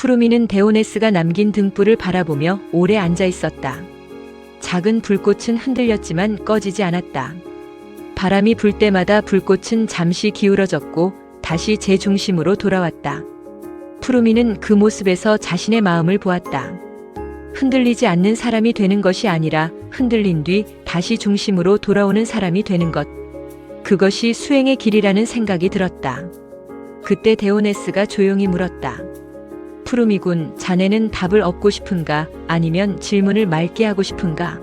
푸르미는 데오네스가 남긴 등불을 바라보며 오래 앉아 있었다. 작은 불꽃은 흔들렸지만 꺼지지 않았다. 바람이 불 때마다 불꽃은 잠시 기울어졌고 다시 제 중심으로 돌아왔다. 푸르미는 그 모습에서 자신의 마음을 보았다. 흔들리지 않는 사람이 되는 것이 아니라 흔들린 뒤 다시 중심으로 돌아오는 사람이 되는 것. 그것이 수행의 길이라는 생각이 들었다. 그때 데오네스가 조용히 물었다. 푸르미군, 자네는 답을 얻고 싶은가? 아니면 질문을 맑게 하고 싶은가?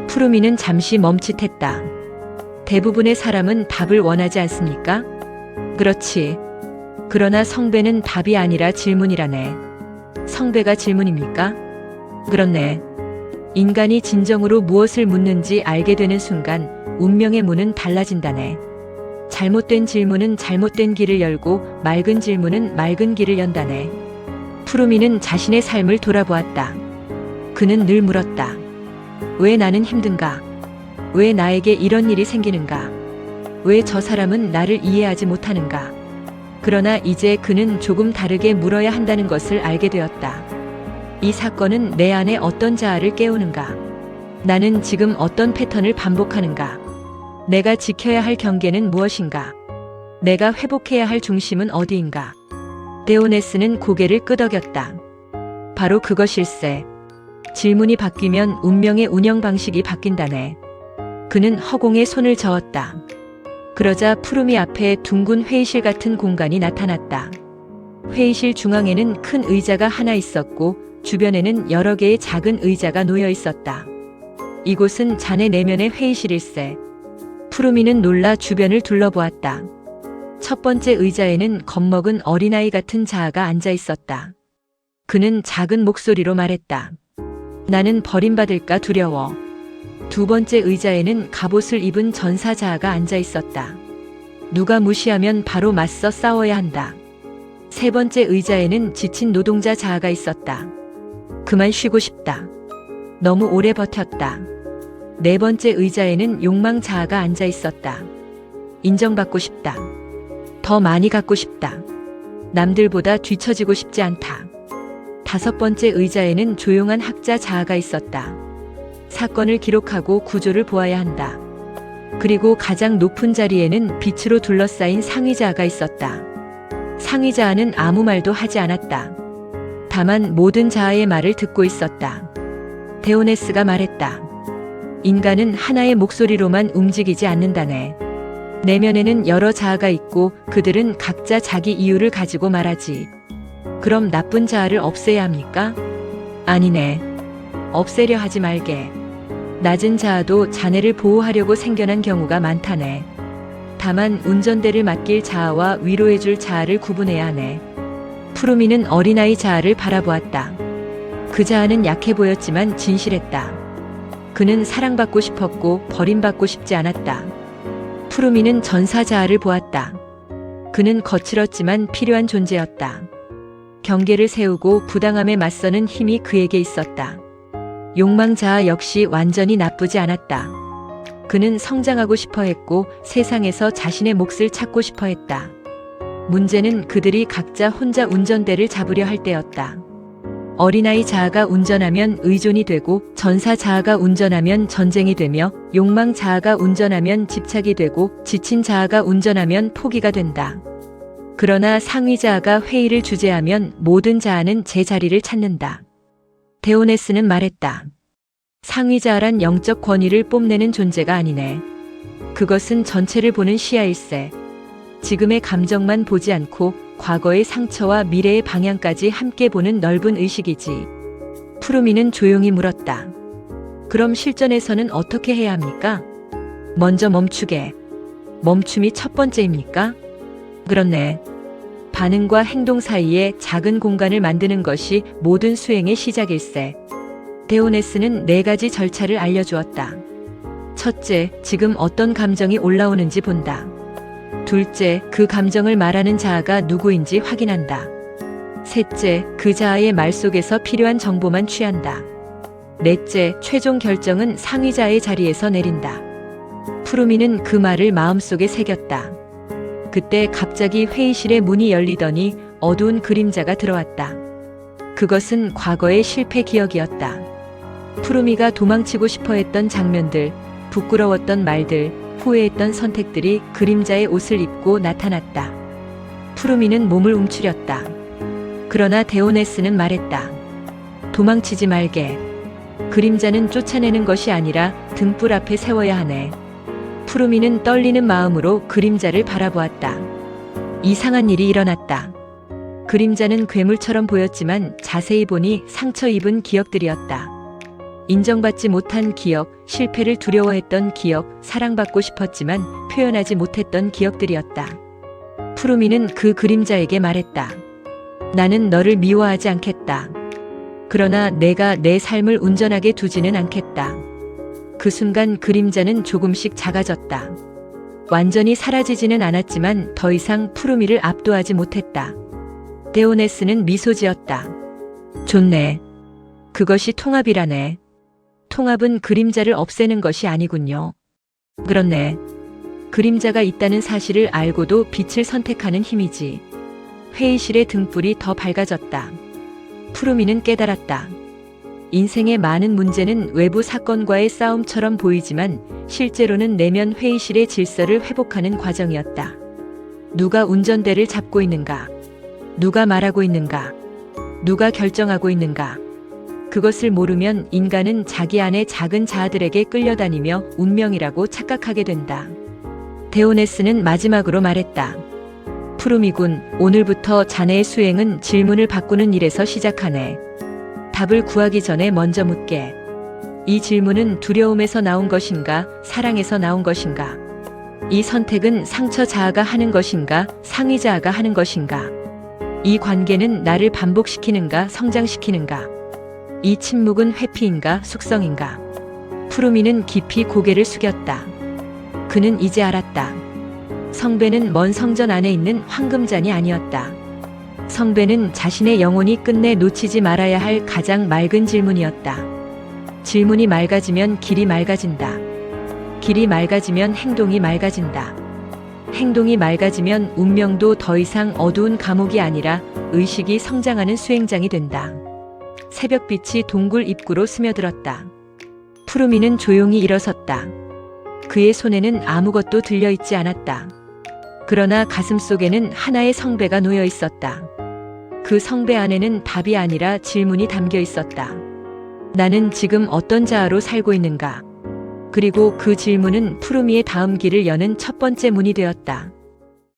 푸르미는 잠시 멈칫했다. 대부분의 사람은 답을 원하지 않습니까? 그렇지. 그러나 성배는 답이 아니라 질문이라네. 성배가 질문입니까? 그렇네. 인간이 진정으로 무엇을 묻는지 알게 되는 순간 운명의 문은 달라진다네. 잘못된 질문은 잘못된 길을 열고 맑은 질문은 맑은 길을 연다네. 푸르미는 자신의 삶을 돌아보았다. 그는 늘 물었다. 왜 나는 힘든가? 왜 나에게 이런 일이 생기는가? 왜 저 사람은 나를 이해하지 못하는가? 그러나 이제 그는 조금 다르게 물어야 한다는 것을 알게 되었다. 이 사건은 내 안에 어떤 자아를 깨우는가? 나는 지금 어떤 패턴을 반복하는가? 내가 지켜야 할 경계는 무엇인가? 내가 회복해야 할 중심은 어디인가? 데오네스는 고개를 끄덕였다. 바로 그것일세. 질문이 바뀌면 운명의 운영 방식이 바뀐다네. 그는 허공에 손을 저었다. 그러자 푸르미 앞에 둥근 회의실 같은 공간이 나타났다. 회의실 중앙에는 큰 의자가 하나 있었고 주변에는 여러 개의 작은 의자가 놓여 있었다. 이곳은 자네 내면의 회의실일세. 푸르미는 놀라 주변을 둘러보았다. 첫 번째 의자에는 겁먹은 어린아이 같은 자아가 앉아 있었다. 그는 작은 목소리로 말했다. 나는 버림받을까 두려워. 두 번째 의자에는 갑옷을 입은 전사 자아가 앉아 있었다. 누가 무시하면 바로 맞서 싸워야 한다. 세 번째 의자에는 지친 노동자 자아가 있었다. 그만 쉬고 싶다. 너무 오래 버텼다. 네 번째 의자에는 욕망 자아가 앉아 있었다. 인정받고 싶다. 더 많이 갖고 싶다. 남들보다 뒤처지고 싶지 않다. 다섯 번째 의자에는 조용한 학자 자아가 있었다. 사건을 기록하고 구조를 보아야 한다. 그리고 가장 높은 자리에는 빛으로 둘러싸인 상위자아가 있었다. 상위자아는 아무 말도 하지 않았다. 다만 모든 자아의 말을 듣고 있었다. 데오네스가 말했다. 인간은 하나의 목소리로만 움직이지 않는다네. 내면에는 여러 자아가 있고 그들은 각자 자기 이유를 가지고 말하지. 그럼 나쁜 자아를 없애야 합니까? 아니네. 없애려 하지 말게. 낮은 자아도 자네를 보호하려고 생겨난 경우가 많다네. 다만 운전대를 맡길 자아와 위로해줄 자아를 구분해야 하네. 푸르미는 어린아이 자아를 바라보았다. 그 자아는 약해 보였지만 진실했다. 그는 사랑받고 싶었고 버림받고 싶지 않았다. 푸르미는 전사 자아를 보았다. 그는 거칠었지만 필요한 존재였다. 경계를 세우고 부당함에 맞서는 힘이 그에게 있었다. 욕망 자아 역시 완전히 나쁘지 않았다. 그는 성장하고 싶어 했고 세상에서 자신의 몫을 찾고 싶어 했다. 문제는 그들이 각자 혼자 운전대를 잡으려 할 때였다. 어린아이 자아가 운전하면 의존이 되고 전사 자아가 운전하면 전쟁이 되며 욕망 자아가 운전하면 집착이 되고 지친 자아가 운전하면 포기가 된다. 그러나 상위 자아가 회의를 주재하면 모든 자아는 제자리를 찾는다. 데오네스는 말했다. 상위 자아란 영적 권위를 뽐내는 존재가 아니네. 그것은 전체를 보는 시야일세. 지금의 감정만 보지 않고 과거의 상처와 미래의 방향까지 함께 보는 넓은 의식이지. 푸르미는 조용히 물었다. 그럼 실전에서는 어떻게 해야 합니까? 먼저 멈추게. 멈춤이 첫 번째입니까? 그렇네. 반응과 행동 사이에 작은 공간을 만드는 것이 모든 수행의 시작일세. 데오네스는 4가지 절차를 알려주었다. 첫째, 지금 어떤 감정이 올라오는지 본다. 둘째, 그 감정을 말하는 자아가 누구인지 확인한다. 셋째, 그 자아의 말 속에서 필요한 정보만 취한다. 넷째, 최종 결정은 상위자의 자리에서 내린다. 푸르미는 그 말을 마음속에 새겼다. 그때 갑자기 회의실의 문이 열리더니 어두운 그림자가 들어왔다. 그것은 과거의 실패 기억이었다. 푸르미가 도망치고 싶어 했던 장면들, 부끄러웠던 말들, 후회했던 선택들이 그림자의 옷을 입고 나타났다. 푸르미는 몸을 움츠렸다. 그러나 데오네스는 말했다. 도망치지 말게. 그림자는 쫓아내는 것이 아니라 등불 앞에 세워야 하네. 푸르미는 떨리는 마음으로 그림자를 바라보았다. 이상한 일이 일어났다. 그림자는 괴물처럼 보였지만 자세히 보니 상처 입은 기억들이었다. 인정받지 못한 기억, 실패를 두려워했던 기억, 사랑받고 싶었지만 표현하지 못했던 기억들이었다. 푸르미는 그 그림자에게 말했다. 나는 너를 미워하지 않겠다. 그러나 내가 내 삶을 온전하게 두지는 않겠다. 그 순간 그림자는 조금씩 작아졌다. 완전히 사라지지는 않았지만 더 이상 푸르미를 압도하지 못했다. 데오네스는 미소 지었다. 좋네. 그것이 통합이라네. 통합은 그림자를 없애는 것이 아니군요. 그렇네. 그림자가 있다는 사실을 알고도 빛을 선택하는 힘이지. 회의실의 등불이 더 밝아졌다. 푸르미는 깨달았다. 인생의 많은 문제는 외부 사건과의 싸움처럼 보이지만 실제로는 내면 회의실의 질서를 회복하는 과정이었다. 누가 운전대를 잡고 있는가? 누가 말하고 있는가? 누가 결정하고 있는가? 그것을 모르면 인간은 자기 안의 작은 자아들에게 끌려다니며 운명이라고 착각하게 된다. 데오네스는 마지막으로 말했다. 푸르미군, 오늘부터 자네의 수행은 질문을 바꾸는 일에서 시작하네. 답을 구하기 전에 먼저 묻게. 이 질문은 두려움에서 나온 것인가, 사랑에서 나온 것인가? 이 선택은 상처 자아가 하는 것인가, 상위 자아가 하는 것인가? 이 관계는 나를 반복시키는가, 성장시키는가? 이 침묵은 회피인가, 숙성인가? 푸르미는 깊이 고개를 숙였다. 그는 이제 알았다. 성배는 먼 성전 안에 있는 황금잔이 아니었다. 성배는 자신의 영혼이 끝내 놓치지 말아야 할 가장 맑은 질문이었다. 질문이 맑아지면 길이 맑아진다. 길이 맑아지면 행동이 맑아진다. 행동이 맑아지면 운명도 더 이상 어두운 감옥이 아니라 의식이 성장하는 수행장이 된다. 새벽빛이 동굴 입구로 스며들었다. 푸르미는 조용히 일어섰다. 그의 손에는 아무것도 들려있지 않았다. 그러나 가슴속에는 하나의 성배가 놓여 있었다. 그 성배 안에는 답이 아니라 질문이 담겨 있었다. 나는 지금 어떤 자아로 살고 있는가? 그리고 그 질문은 푸르미의 다음 길을 여는 첫 번째 문이 되었다.